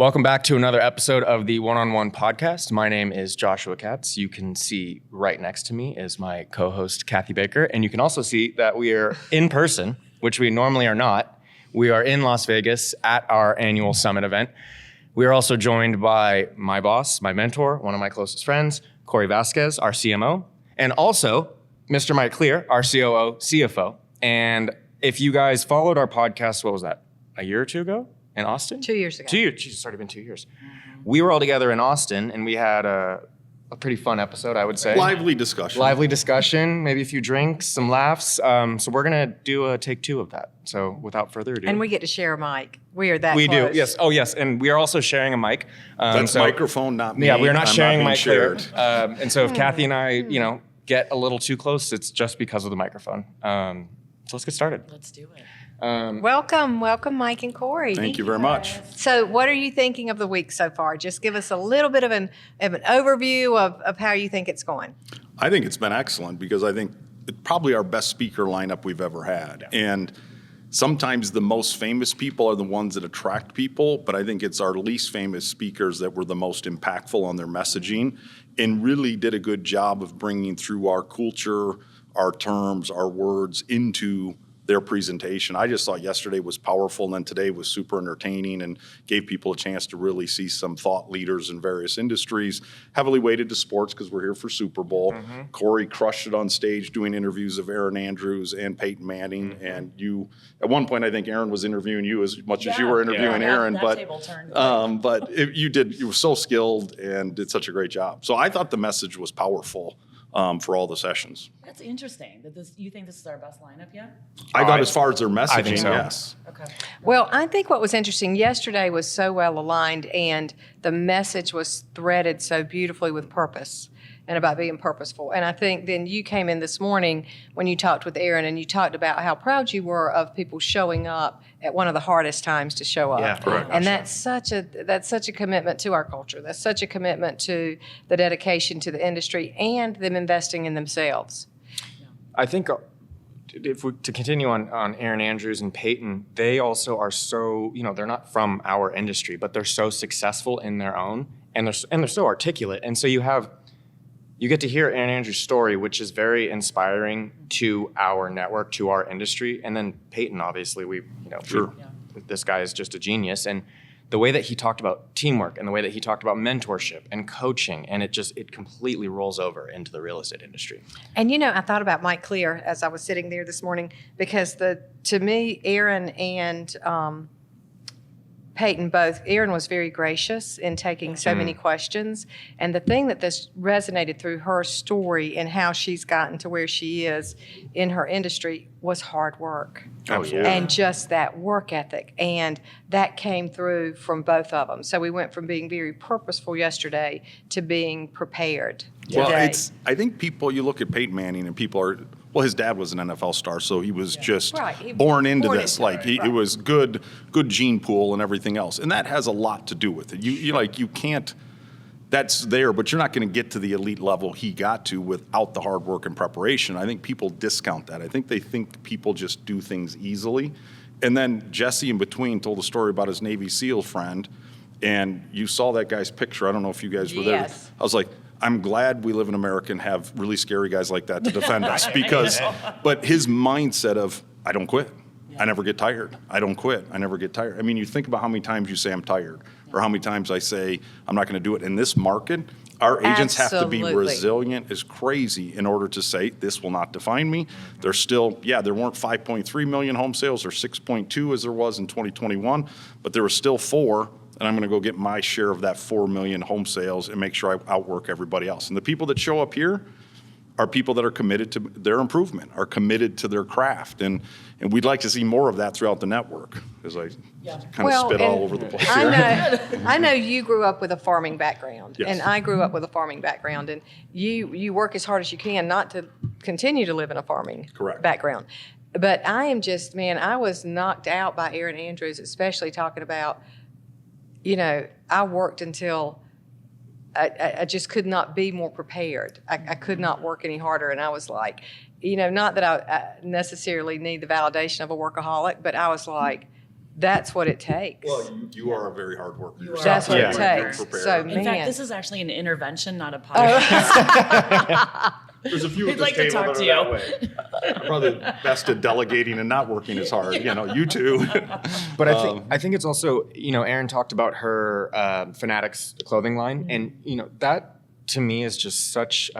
Welcome back to another episode of the One-on-One podcast. My name is Joshua Katz. You can see right next to me is my co-host, Kathy Baker. And you can also see that we are in person, which we normally are not. We are in Las Vegas at our annual summit event. We are also joined by my boss, my mentor, one of my closest friends, Corey Vasquez, our CMO, and also Mr. Mike Clear, our COO, CFO. And if you guys followed our podcast, what was that, a year or two ago? In Austin? 2 years ago. 2 years. Jeez, it's already been 2 years. Mm-hmm. We were all together in Austin, and we had a pretty fun episode, I would say. Lively discussion. Lively discussion, maybe a few drinks, some laughs. So we're going to do a take two of that. So without further ado. And we get to share a mic. We are that we close. do, yes. Oh, yes. And we are also sharing a mic. That's microphone, not me. Yeah, we're not sharing mic shared. And so if Kathy and I, get a little too close, it's just because of the microphone. So let's get started. Let's do it. Welcome, Mike and Corey. Thank you very much. So what are you thinking of the week so far? Just give us a little bit of an overview of how you think it's going. I think it's been excellent because I think it's probably our best speaker lineup we've ever had. Yeah. And sometimes the most famous people are the ones that attract people, but I think it's our least famous speakers that were the most impactful on their messaging and really did a good job of bringing through our culture, our terms, our words into their presentation. I just thought yesterday was powerful, and then today was super entertaining and gave people a chance to really see some thought leaders in various industries, heavily weighted to sports because we're here for Super Bowl. Mm-hmm. Corey crushed it on stage doing interviews of Erin Andrews and Peyton Manning, mm-hmm. and you, at one point I think Erin was interviewing you as much as you were interviewing Erin, but you were so skilled and did such a great job. So I thought the message was powerful. For all the sessions. That's interesting. You think this is our best lineup yet? I thought as far as their messaging, I think so. Yes. Okay. Well, I think what was interesting yesterday was so well aligned, and the message was threaded so beautifully with purpose and about being purposeful. And I think then you came in this morning when you talked with Erin, and you talked about how proud you were of people showing up at one of the hardest times to show up. Yeah, correct. And that's such a commitment to our culture. That's such a commitment to the dedication to the industry and them investing in themselves. I think if we to continue on Erin Andrews and Peyton, they also are so, they're not from our industry, but they're so successful in their own, and they're so articulate. And so you get to hear Erin Andrews' story, which is very inspiring to our network, to our industry. And then Peyton, obviously, this guy is just a genius. And the way that he talked about teamwork and the way that he talked about mentorship and coaching, and it completely rolls over into the real estate industry. And I thought about Mike Clear as I was sitting there this morning, because to me, Erin and Peyton both, Erin was very gracious in taking so many questions. And the thing that this resonated through her story and how she's gotten to where she is in her industry was hard work. Absolutely. And just that work ethic. And that came through from both of them. So we went from being very purposeful yesterday to being prepared today. Well, I think you look at Peyton Manning and people are, well, his dad was an NFL star, so he was just born into this. It was good gene pool and everything else. And that has a lot to do with it. You can't, that's there, but you're not going to get to the elite level he got to without the hard work and preparation. I think people discount that. I think they think people just do things easily. And then Jesse in between told a story about his Navy SEAL friend, and you saw that guy's picture. I don't know if you guys were there. I was like, I'm glad we live in America and have really scary guys like that to defend us but his mindset of, I don't quit. I never get tired. I don't quit. I never get tired. I mean, you think about how many times you say I'm tired or how many times I say I'm not going to do it. In this market, our agents have to be resilient as crazy in order to say this will not define me. There's still, there weren't 5.3 million home sales or 6.2 as there was in 2021, but there was still 4. And I'm going to go get my share of that 4 million home sales and make sure I outwork everybody else. And the people that show up here are people that are committed to their improvement, are committed to their craft. And we'd like to see more of that throughout the network, as I kind of spit all over the place here. I know you grew up with a farming background, yes. And I grew up with a farming background. And you work as hard as you can not to continue to live in a farming background. But I am just, I was knocked out by Erin Andrews, especially talking about, I worked until I just could not be more prepared. I could not work any harder. And I was like, not that I necessarily need the validation of a workaholic, but I was like, that's what it takes. Well, you are a very hard worker yourself. That's what it Yeah. takes. Prepared. So, In man. fact, this is actually an intervention, not a podcast. There's a few We'd at this like to table talk that to are you. that way. I'm probably best at delegating and not working as hard. You too. But I think it's also, Erin talked about her Fanatics clothing line, and that to me is just such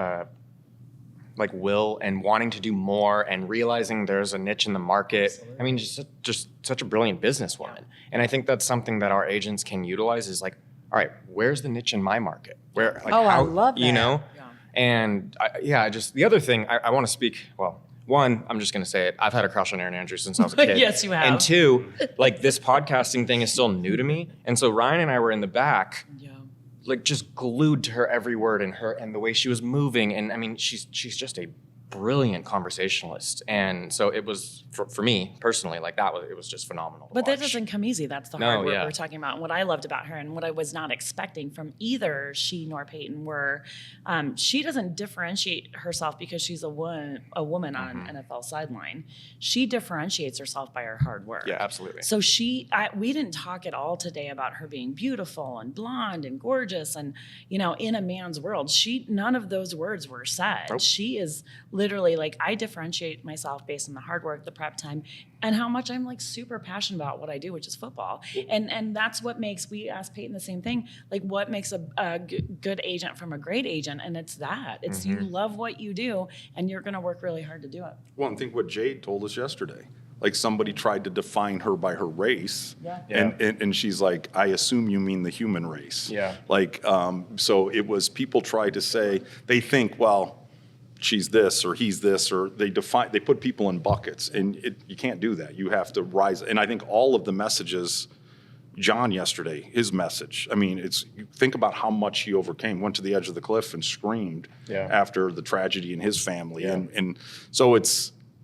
like will and wanting to do more and realizing there's a niche in the market. Absolutely. I mean, just such a brilliant businesswoman, and I think that's something that our agents can utilize. Is like, all right, where's the niche in my market? Where? Like, Oh, I how, love that. Yeah. And the other thing I want to speak. Well, one, I'm just going to say it. I've had a crush on Erin Andrews since I was a kid. Yes, you have. And two, like this podcasting thing is still new to me. And so Ryan and I were in the back, like just glued to her every word and the way she was moving. And I mean, she's just a brilliant conversationalist. And so it was for me personally, like it was just phenomenal. But to that watch. doesn't come easy. That's the No, hard work yeah. we're talking about. And what I loved about her and what I was not expecting from either she nor Peyton were, she doesn't differentiate herself because she's a woman on NFL sideline. She differentiates herself by her hard work. Yeah, absolutely. So we didn't talk at all today about her being beautiful and blonde and gorgeous and, in a man's world. None of those words were said. Nope. She is literally like, I differentiate myself based on the hard work, the prep time, and how much I'm like super passionate about what I do, which is football. And that's what makes, we asked Peyton the same thing, like what makes a good agent from a great agent? And it's that. It's you love what you do and you're going to work really hard to do it. Well, and think what Jade told us yesterday. Like somebody tried to define her by her race, Yeah. and she's like, I assume you mean the human race. Yeah. Like, so it was people try to say, they think, well, she's this or he's this, or they put people in buckets, and you can't do that. You have to rise. And I think all of the messages, John yesterday, his message, I mean, think about how much he overcame, went to the edge of the cliff and screamed after the tragedy in his family. Yeah. And so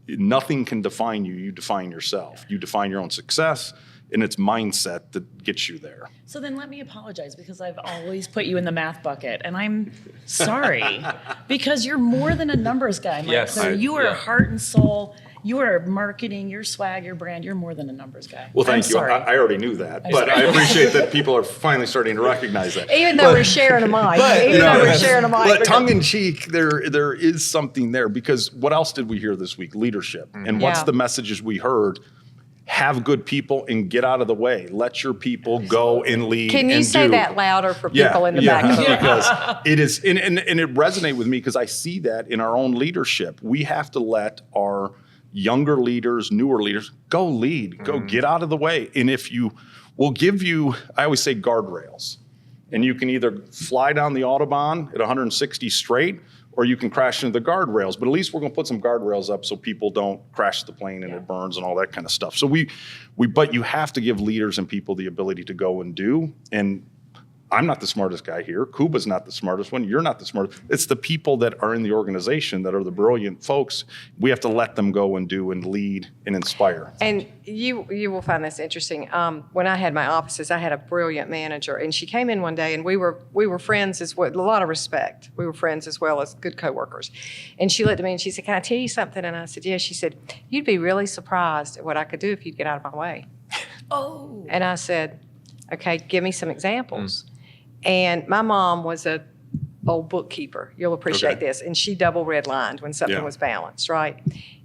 nothing can define you. You define yourself. You define your own success, and it's mindset that gets you there. So then let me apologize because I've always put you in the math bucket, and I'm sorry because you're more than a numbers guy, Mike. Yes. So you are heart and soul. You are marketing, your swag, your brand. You're more than a numbers guy. Well, thank I'm you. sorry. I already knew that, but I appreciate that people are finally starting to recognize that. Even though we're sharing a mic. But tongue in cheek, there is something there, because what else did we hear this week? Leadership. And what's Yeah. the messages we heard? Have good people and get out of the way. Let your people go and lead. Can you and say do. that louder for people in the back of the room? Because it is, and it resonated with me because I see that in our own leadership. We have to let our younger leaders, newer leaders, go lead, go get out of the way. And we'll give you, I always say guardrails. And you can either fly down the Autobahn at 160 straight, or you can crash into the guardrails. But at least we're going to put some guardrails up so people don't crash the plane and it burns and all that kind of stuff. So but you have to give leaders and people the ability to go and do. And I'm not the smartest guy here. Kuba's not the smartest one. You're not the smartest. It's the people that are in the organization that are the brilliant folks. We have to let them go and do and lead and inspire. And you will find this interesting. When I had my offices, I had a brilliant manager, and she came in one day, and we were friends as well, a lot of respect. We were friends as well as good coworkers. And she looked at me and she said, "Can I tell you something?" And I said, "Yes." She said, "You'd be really surprised at what I could do if you'd get out of my way." Oh. And I said, "Okay, give me some examples." And my mom was a old bookkeeper. You'll appreciate this. And she double redlined when something was balanced, right?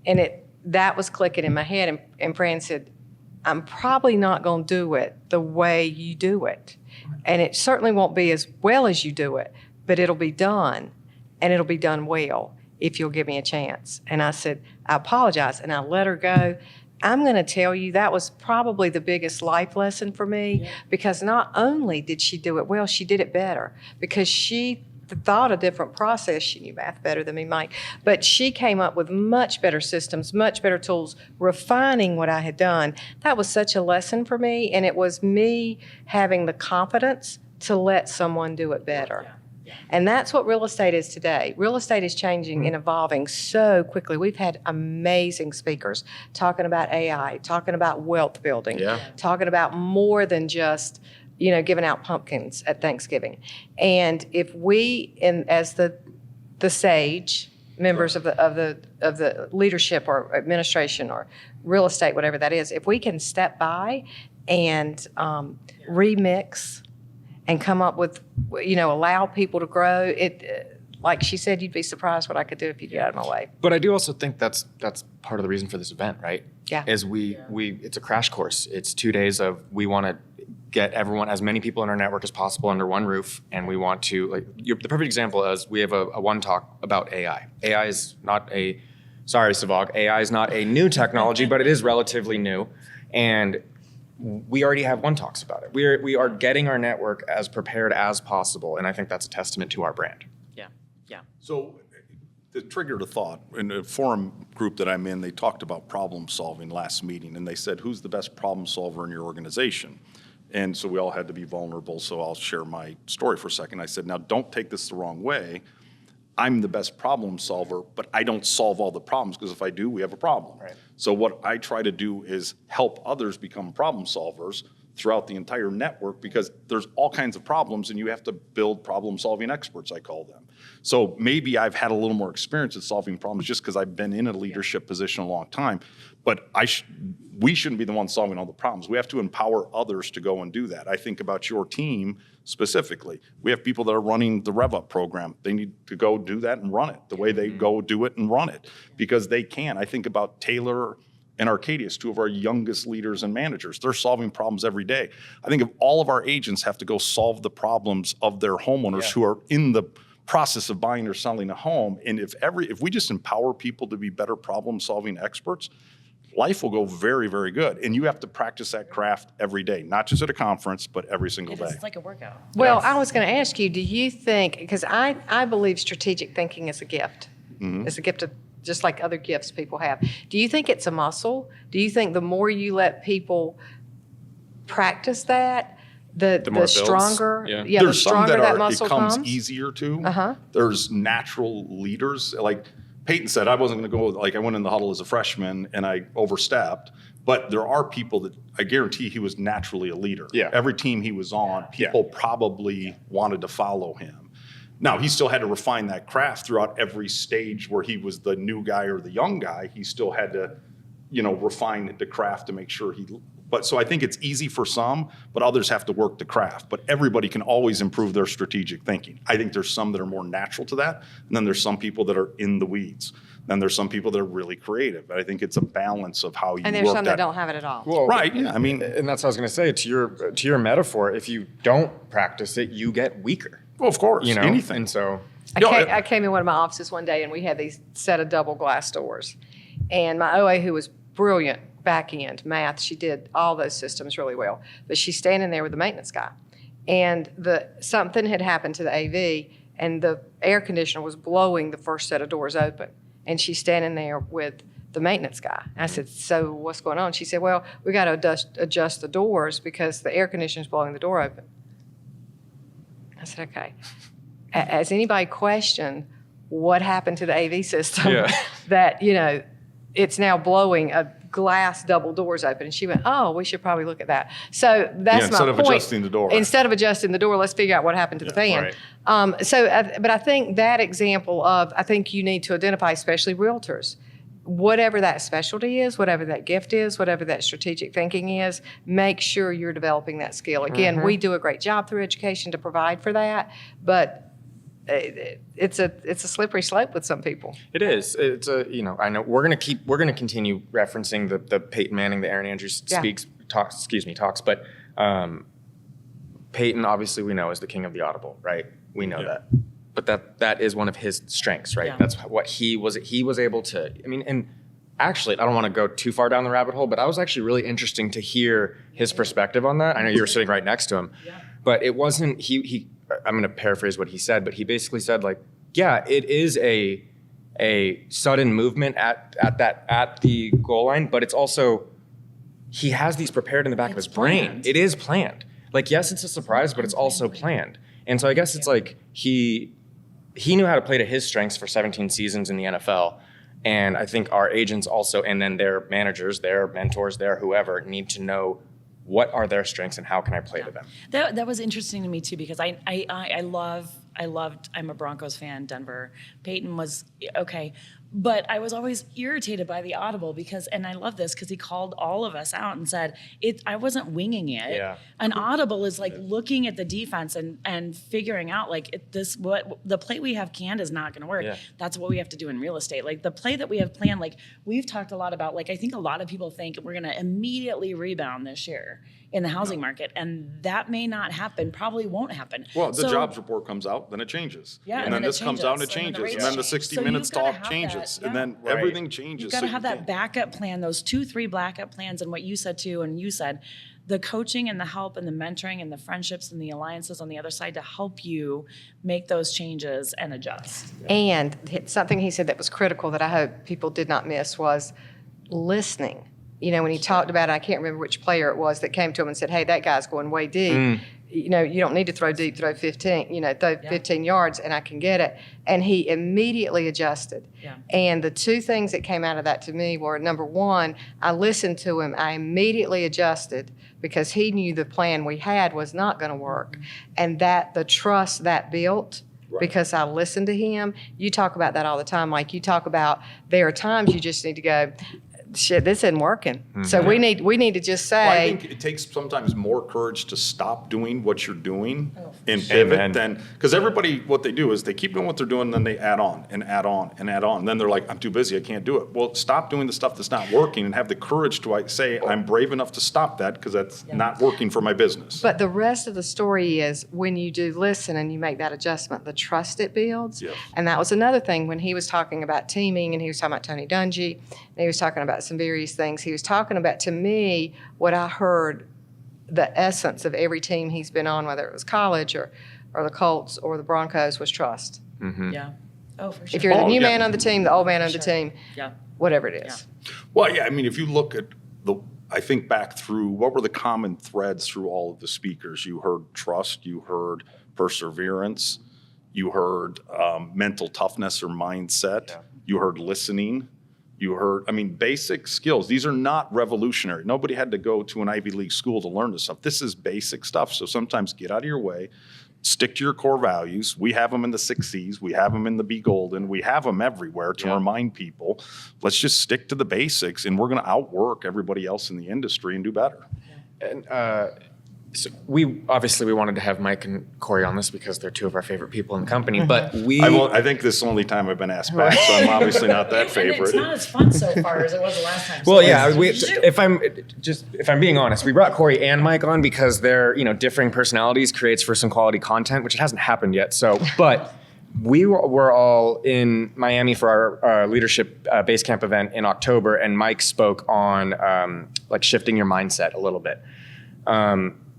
And that was clicking in my head. And Fran said, "I'm probably not going to do it the way you do it. And it certainly won't be as well as you do it, but it'll be done. And it'll be done well if you'll give me a chance." And I said, "I apologize." And I let her go. I'm going to tell you that was probably the biggest life lesson for me, because not only did she do it well, she did it better because she thought a different process. She knew math better than me, Mike, but she came up with much better systems, much better tools, refining what I had done. That was such a lesson for me, and it was me having the confidence to let someone do it better. And that's what real estate is today. Real estate is changing and evolving so quickly. We've had amazing speakers talking about AI, talking about wealth building, talking about more than just, giving out pumpkins at Thanksgiving. And if we, as the sage members of the leadership or administration or real estate, whatever that is, if we can step by and remix and come up with, allow people to grow. Like she said, you'd be surprised what I could do if you get out of my way. But I do also think that's part of the reason for this event, right? Yeah. Is we it's a crash course. It's 2 days of we want to get everyone, as many people in our network as possible under one roof, and we want to the perfect example is we have a one talk about AI. AI is not Savog, AI is not a new technology, but it is relatively new, and we already have one talks about it. We are getting our network as prepared as possible, and I think that's a testament to our brand. Yeah. So it triggered a thought. In a forum group that I'm in, they talked about problem solving last meeting, and they said, who's the best problem solver in your organization? And so we all had to be vulnerable, so I'll share my story for a second. I said, now don't take this the wrong way. I'm the best problem solver, but I don't solve all the problems, because if I do, we have a problem. Right. So what I try to do is help others become problem solvers throughout the entire network, because there's all kinds of problems and you have to build problem solving experts, I call them. So maybe I've had a little more experience at solving problems just because I've been in a leadership position a long time, but we shouldn't be the ones solving all the problems. We have to empower others to go and do that. I think about your team specifically. We have people that are running the Rev Up program. They need to go do that and run it the way they go do it and run it, because they can. I think about Taylor and Arcadius, two of our youngest leaders and managers. They're solving problems every day. I think if all of our agents have to go solve the problems of their homeowners who are in the process of buying or selling a home, and if we just empower people to be better problem solving experts, life will go very, very good. And you have to practice that craft every day, not just at a conference, but every single day. It's like a workout. Well, I was going to ask you, do you think, because I believe strategic thinking is a gift. Mm-hmm. It's a gift of just like other gifts people have. Do you think it's a muscle? Do you think the more you let people practice that, the stronger, the stronger that muscle comes? It comes easier to. There's natural leaders. Like Peyton said, I wasn't going to go, I went in the huddle as a freshman and I overstepped. But there are people that I guarantee he was naturally a leader. Yeah. Every team he was on, people probably wanted to follow him. Now, he still had to refine that craft throughout every stage where he was the new guy or the young guy. He still had to, refine the craft to make sure so I think it's easy for some, but others have to work the craft. But everybody can always improve their strategic thinking. I think there's some that are more natural to that, and then there's some people that are in the weeds. Then there's some people that are really creative. I think it's a balance of how you work that. And there's some that don't have it at all. Well, right, yeah. And that's what I was going to say. To your metaphor, if you don't practice it, you get weaker. Well, of course, anything. And so I came in one of my offices one day and we had these set of double glass doors. And my OA, who was brilliant back end, math, she did all those systems really well. But she's standing there with the maintenance guy. And something had happened to the AV and the air conditioner was blowing the first set of doors open. And she's standing there with the maintenance guy. I said, so what's going on? She said, well, we got to adjust the doors because the air conditioner's blowing the door open. I said, okay. Has anybody questioned what happened to the AV system that, it's now blowing a glass double doors open? And she went, oh, we should probably look at that. So that's my point. Instead of adjusting the door. Instead of adjusting the door, let's figure out what happened to the fan. Right. But I think that example I think you need to identify, especially realtors, whatever that specialty is, whatever that gift is, whatever that strategic thinking is, make sure you're developing that skill. Again, we do a great job through education to provide for that, but it's a slippery slope with some people. It is. It's I know we're gonna continue referencing the Peyton Manning, the Aaron Andrews talks, but Peyton obviously we know is the king of the audible, right? We know that. But that is one of his strengths, right? Yeah. That's what he was able to, and actually, I don't want to go too far down the rabbit hole, but I was actually really interesting to hear his perspective on that. I know you were sitting right next to him, but it wasn't, I'm going to paraphrase what he said, but he basically said it is a sudden movement at the goal line, but it's also, he has these prepared in the back of his brain. It is planned. Yes, it's a surprise, but it's also planned. And so I guess it's he knew how to play to his strengths for 17 seasons in the NFL. And I think our agents also, and then their managers, their mentors, their whoever, need to know what are their strengths and how can I play to them. That was interesting to me too, because I loved, I'm a Broncos fan, Denver. Peyton was, okay. But I was always irritated by the audible and I love this because he called all of us out and said, I wasn't winging it. Yeah. An audible is like looking at the defense and figuring out like what the play we have canned is not going to work. Yeah. That's what we have to do in real estate. Like the play that we have planned, like we've talked a lot about, like I think a lot of people think we're going to immediately rebound this year in the housing market, and that may not happen, probably won't happen. Well, the jobs report comes out, then it changes. Yeah, and then this comes out and it changes, changes. and And then the change. 60 So Minutes you've gotta talk have changes. that, And then Right. everything changes. You've got to so have you that can't- backup plan, those 2-3 backup plans, and what you said too, and you said, the coaching and the help and the mentoring and the friendships and the alliances on the other side to help you make those changes and adjust. And something he said that was critical that I hope people did not miss was listening. You know, when he talked about it, I can't remember which player it was that came to him and said, hey, that guy's going way deep. You know, you don't need to throw deep, throw 15, throw 15 yards and I can get it. And he immediately adjusted. Yeah. And the two things that came out of that to me were, number one, I listened to him. I immediately adjusted because he knew the plan we had was not going to work. And that the trust that built, because I listened to him. You talk about that all the time. Like you talk about there are times you just need to go, shit, this isn't working. So we need to just say. Well, I think it takes sometimes more courage to stop doing what you're doing and Amen. pivot than, because everybody, what they do is they keep doing what they're doing, and then they add on and add on and add on. And then they're like, I'm too busy, I can't do it. Well, stop doing the stuff that's not working and have the courage to say, I'm brave enough to stop that because that's not working for my business. But the rest of the story is when you do listen and you make that adjustment, the trust it builds. Yes. And that was another thing when he was talking about teaming and he was talking about Tony Dungy and he was talking about some various things. He was talking about, to me, what I heard the essence of every team he's been on, whether it was college or the Colts or the Broncos, was trust. Yeah. Oh, for sure. If you're the Oh, new yeah. man on the team, the old man on the Sure. team, Yeah. whatever it is. Well, yeah, I mean, if you look at I think back through what were the common threads through all of the speakers. You heard trust, you heard perseverance, you heard mental toughness or mindset, you heard listening, you heard, I mean, basic skills. These are not revolutionary. Nobody had to go to an Ivy League school to learn this stuff. This is basic stuff. So sometimes get out of your way. Stick to your core values. We have them in the 6 C's. We have them in the Be Golden. We have them everywhere to remind people. Let's just stick to the basics, and we're going to outwork everybody else in the industry and do better. And so we wanted to have Mike and Corey on this because they're two of our favorite people in the company. But I think this is the only time I've been asked back, so I'm obviously not that And favorite. it's not as fun so far as it was the last time. Well, So yeah. shoot. If I'm being honest, we brought Corey and Mike on because their differing personalities creates for some quality content, which it hasn't happened yet. So, but we were all in Miami for our leadership base camp event in October, and Mike spoke on like shifting your mindset a little bit.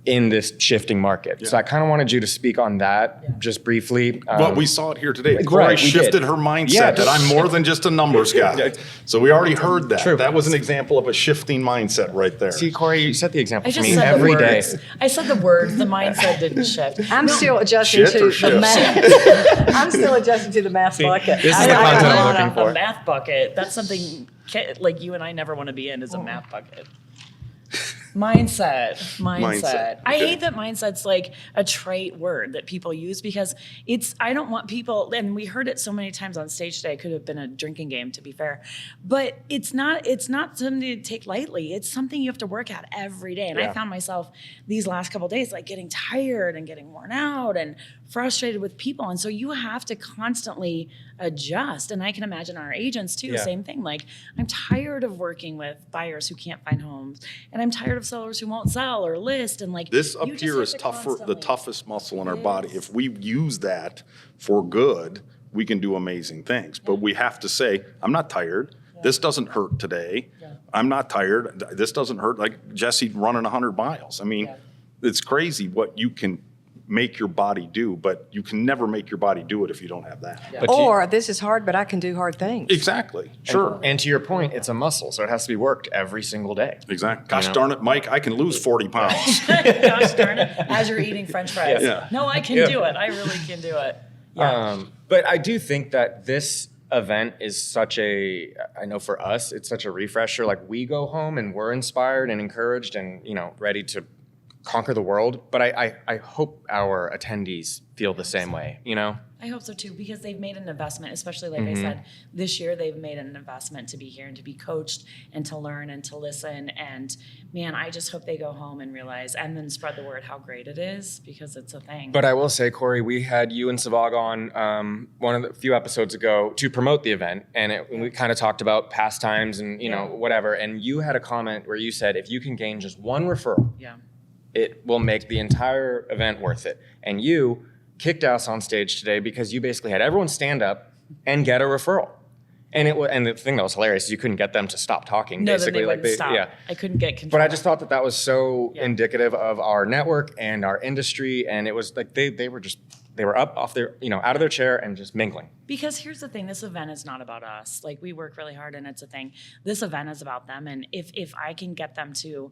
In this shifting market. So I kind of wanted you to speak on that just briefly. But we saw it here today. Right, Corey we shifted did. her mindset Yeah, that I'm more than just a numbers guy. So we already heard that. True. That was an example of a shifting mindset right there. See, Corey, you set the example I for just me said every the day. words. I said the words. The mindset didn't shift. I'm still adjusting Shit to or the shift? math. I'm still adjusting to the math bucket. This is I the content don't I'm want looking for. a math bucket. That's something like you and I never want to be in is a math bucket. Mindset. Mindset. I Okay. hate that mindset's like a trite word that people use because I don't want people, and we heard it so many times on stage today, it could have been a drinking game to be fair, but it's not something to take lightly. It's something you have to work at every day. And I found myself these last couple of days like getting tired and getting worn out and frustrated with people. And so you have to constantly adjust. And I can imagine our agents too, same thing. Like I'm tired of working with buyers who can't find homes, and I'm tired of sellers who won't sell or list. And like This you up just here have is to the constantly- toughest muscle in our body. If we use that for good, we can do amazing things. But we have to say, I'm not tired. This doesn't hurt today. I'm not tired. This doesn't hurt. Like Jesse running 100 miles. I mean, it's crazy what you can make your body do, but you can never make your body do it if you don't have that. But Or this is hard, but I can do hard things. Exactly. Sure. And to your point, it's a muscle, so it has to be worked every single day. Exactly. Gosh darn it, Mike, I can lose 40 pounds. Gosh darn it, as you're eating French fries. Yeah. No, I can do it. I really can do it. But I do think that this event is I know for us, it's such a refresher. Like we go home and we're inspired and encouraged and, ready to conquer the world. But I hope our attendees feel the same way, I I hope so too, because they've made an investment, especially like I said, this year they've made an investment to be here and to be coached and to learn and to listen. And man, I just hope they go home and realize and then spread the word how great it is, because it's a thing. But I will say, Corey, we had you and Savag on one of the few episodes ago to promote the event, and we kind of talked about pastimes and you know whatever. And you had a comment where you said if you can gain just one referral, it will make the entire event worth it. And you kicked us on stage today because you basically had everyone stand up and get a referral. And and the thing that was hilarious is you couldn't get them to stop talking. No, basically, they wouldn't stop. Yeah. I couldn't get control. But I just thought that was so indicative of our network and our industry, and it was like they were up off their out of their chair and just mingling. Because here's the thing, this event is not about us. Like, we work really hard and it's a thing. This event is about them, and if I can get them to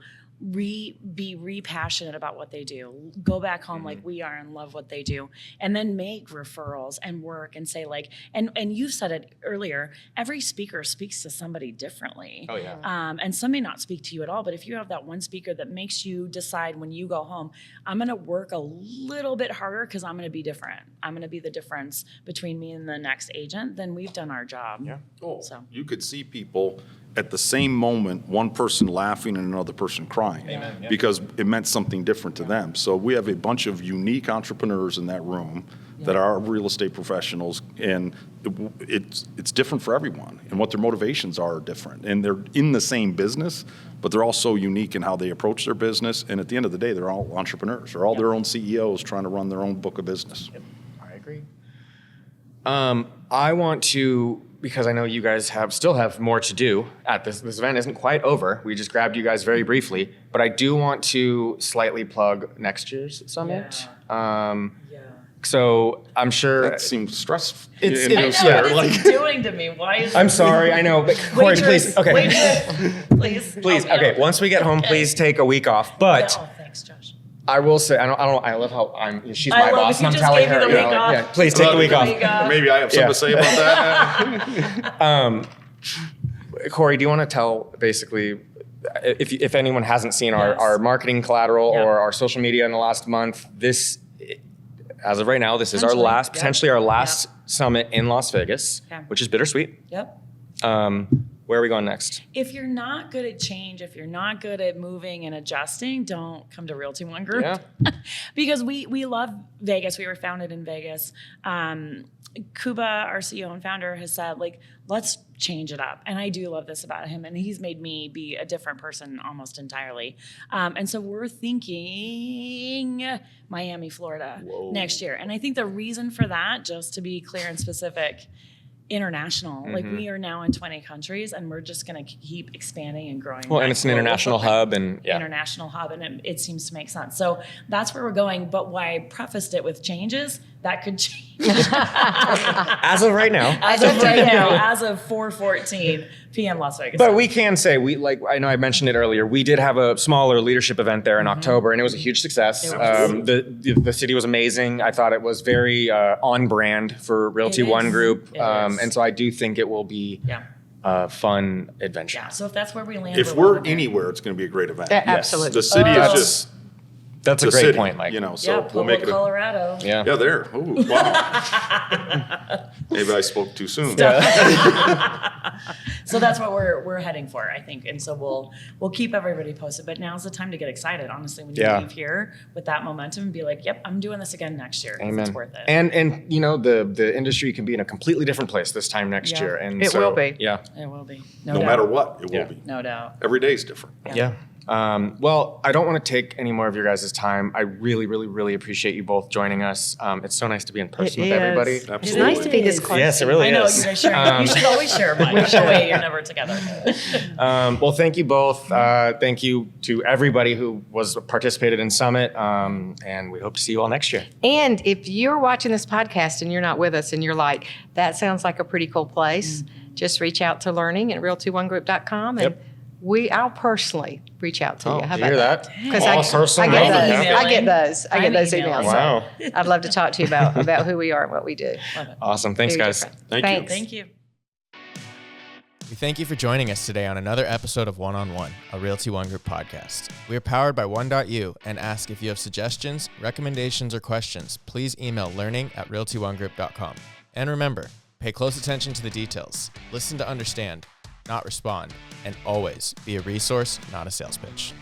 be passionate about what they do, go back home like we are and love what they do, and then make referrals and work and say like, and you said it earlier, every speaker speaks to somebody differently. Oh yeah. And some may not speak to you at all, but if you have that one speaker that makes you decide when you go home, I'm going to work a little bit harder because I'm going to be different. I'm going to be the difference between me and the next agent, then we've done our job. Yeah. So You could see people at the same moment, one person laughing and another person crying. Amen, yeah. Because it meant something different to them. So we have a bunch of unique entrepreneurs in that room that are real estate professionals, and it's different for everyone, and what their motivations are different. And they're in the same business, but they're all so unique in how they approach their business. And at the end of the day, they're all entrepreneurs. They're all their own CEOs trying to run their own book of business. I agree. I want to, because I know you guys still have more to do at this event isn't quite over. We just grabbed you guys very briefly, but I do want to slightly plug next year's summit. So I'm sure That seems stressful. I know, what is he doing to me? Why is I'm sorry, I know, but Corey, please, okay. Please. Please, okay, once we get home, please take a week off. But Oh, thanks, Josh. I will say, I love how she's I my love boss, if you and I'm just telling gave me her, the week off. yeah, please take the week off. Maybe I have something to say about that. Corey, do you want to tell basically, if anyone hasn't seen our marketing collateral or our social media in the last month, this, as of right now, this is our last, potentially our last summit in Las Vegas, which is bittersweet. Yep. Where are we going next? If you're not good at change, if you're not good at moving and adjusting, don't come to Realty ONE Group. Yeah. Because we love Vegas. We were founded in Vegas. Kuba, our CEO and founder, has said, like, let's change it up. And I do love this about him. And he's made me be a different person almost entirely. And so we're thinking Miami, Florida next year. And I think the reason for that, just to be clear and specific, international. Like, we are now in 20 countries, and we're just going to keep expanding and growing. Well, and it's an international hub, and international hub, and it seems to make sense. So that's where we're going. But why I prefaced it with changes, that could change. as of right now. As of right now, as of 4:14 p.m. Las Vegas. But we can say, I know I mentioned it earlier, we did have a smaller leadership event there in October, and it was a huge success. The city was amazing. I thought it was very on brand for Realty ONE Group. And so I do think it will be a fun adventure. Yeah, so if that's where we land. If we're anywhere, it's going to be a great event. Yeah, absolutely. The city is just... That's a great point, Mike. So we'll make it Colorado. Yeah, there. Ooh, wow. Maybe I spoke too soon. So that's what we're heading for, I think. And so we'll keep everybody posted. But now's the time to get excited, honestly, when you leave here with that momentum and be like, yep, I'm doing this again next year. Amen. It's worth it. And the industry can be in a completely different place this time next year. And it will be. Yeah. It will be. No matter what, it will be. No doubt. Every day is different. Yeah. Well, I don't want to take any more of your guys' time. I really, really, really appreciate you both joining us. It's so nice to be in person with everybody. Absolutely. It's nice to be this close. Yes, it really I know, is. you guys share. You should always share mine. That way you're never together. Well, thank you both. Thank you to everybody who participated in Summit. And we hope to see you all next year. And if you're watching this podcast and you're not with us and you're like, that sounds like a pretty cool place, just reach out to learning at realtyonegroup.com and I'll personally reach out to you. How do you about hear that? that? Because Personal I get email. those. I get those emails. Wow. So I'd love to talk to you about who we are and what we do. Awesome. Thanks, Very guys. different. Thank you. Thanks. Thank you. We thank you for joining us today on another episode of One on One, a Realty ONE Group podcast. We are powered by One.U and ask if you have suggestions, recommendations, or questions, please email learning@realtyonegroup.com. And remember, pay close attention to the details, listen to understand, not respond, and always be a resource, not a sales pitch.